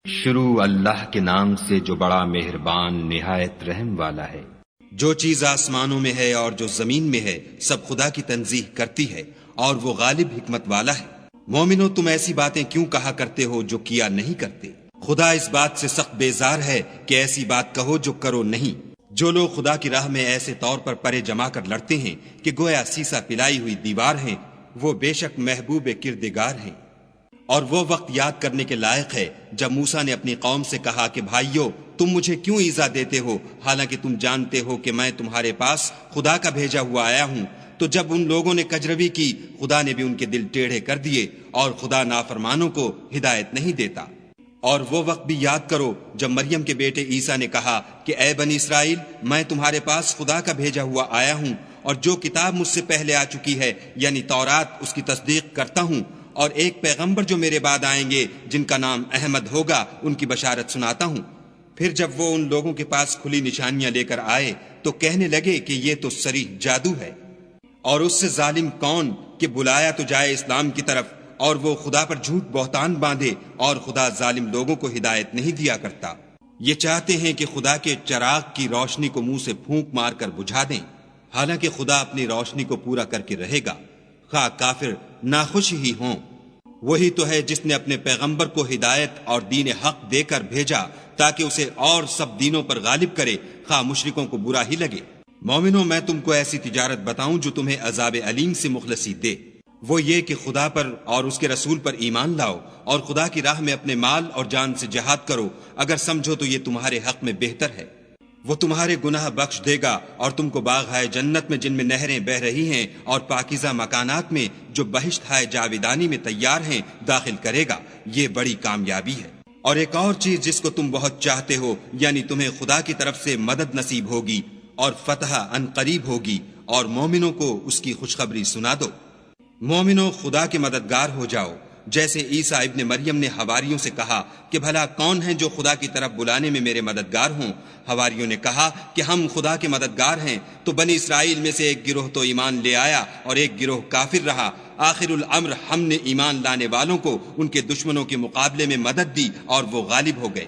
شروع اللہ کے نام سے جو بڑا مہربان نہایت رحم والا ہے۔ جو چیز آسمانوں میں ہے اور جو زمین میں ہے سب خدا کی تنزیہ کرتی ہے اور وہ غالب حکمت والا ہے۔ مومنو تم ایسی باتیں کیوں کہا کرتے ہو جو کیا نہیں کرتے؟ خدا اس بات سے سخت بیزار ہے کہ ایسی بات کہو جو کرو نہیں۔ جو لوگ خدا کی راہ میں ایسے طور پر پرے جما کر لڑتے ہیں کہ گویا سیسا پلائی ہوئی دیوار ہیں، وہ بے شک محبوب کردگار ہیں۔ اور وہ وقت یاد کرنے کے لائق ہے جب موسیٰ نے اپنی قوم سے کہا کہ بھائیو تم مجھے کیوں ایذا دیتے ہو حالانکہ تم جانتے ہو کہ میں تمہارے پاس خدا کا بھیجا ہوا آیا ہوں۔ تو جب ان لوگوں نے کجروی کی خدا نے بھی ان کے دل ٹیڑھے کر دیے، اور خدا نافرمانوں کو ہدایت نہیں دیتا۔ اور وہ وقت بھی یاد کرو جب مریم کے بیٹے عیسیٰ نے کہا کہ اے بنی اسرائیل میں تمہارے پاس خدا کا بھیجا ہوا آیا ہوں، اور جو کتاب مجھ سے پہلے آ چکی ہے یعنی تورات اس کی تصدیق کرتا ہوں، اور ایک پیغمبر جو میرے بعد آئیں گے جن کا نام احمد ہوگا ان کی بشارت سناتا ہوں۔ پھر جب وہ ان لوگوں کے پاس کھلی نشانیاں لے کر آئے تو کہنے لگے کہ یہ تو صریح جادو ہے، اور اس سے ظالم کون کہ بلایا تو جائے اسلام کی طرف، اور وہ خدا پر جھوٹ بہتان باندھے، اور خدا ظالم لوگوں کو ہدایت نہیں دیا کرتا۔ یہ چاہتے ہیں کہ خدا کے چراغ کی روشنی کو منہ سے پھونک مار کر بجھا دیں، حالانکہ خدا اپنی روشنی کو پورا کر کے رہے گا، خواہ کافر ناخوش ہی ہوں۔ وہی تو ہے جس نے اپنے پیغمبر کو ہدایت اور دین حق دے کر بھیجا تاکہ اسے اور سب دینوں پر غالب کرے، خواہ مشرکوں کو برا ہی لگے۔ مومنوں میں تم کو ایسی تجارت بتاؤں جو تمہیں عذاب علیم سے مخلصی دے، وہ یہ کہ خدا پر اور اس کے رسول پر ایمان لاؤ، اور خدا کی راہ میں اپنے مال اور جان سے جہاد کرو، اگر سمجھو تو یہ تمہارے حق میں بہتر ہے۔ وہ تمہارے گناہ بخش دے گا اور تم کو باغ ہائے جنت میں جن میں نہریں بہ رہی ہیں اور پاکیزہ مکانات میں جو بہشت ہائے جاویدانی میں تیار ہیں داخل کرے گا۔ یہ بڑی کامیابی ہے۔ اور ایک اور چیز جس کو تم بہت چاہتے ہو، یعنی تمہیں خدا کی طرف سے مدد نصیب ہوگی اور فتح ان قریب ہوگی، اور مومنوں کو اس کی خوشخبری سنا دو۔ مومنوں خدا کے مددگار ہو جاؤ، جیسے عیسیٰ ابن مریم نے حواریوں سے کہا کہ بھلا کون ہیں جو خدا کی طرف بلانے میں میرے مددگار ہوں؟ حواریوں نے کہا کہ ہم خدا کے مددگار ہیں۔ تو بنی اسرائیل میں سے ایک گروہ تو ایمان لے آیا اور ایک گروہ کافر رہا۔ آخر الامر ہم نے ایمان لانے والوں کو ان کے دشمنوں کے مقابلے میں مدد دی اور وہ غالب ہو گئے۔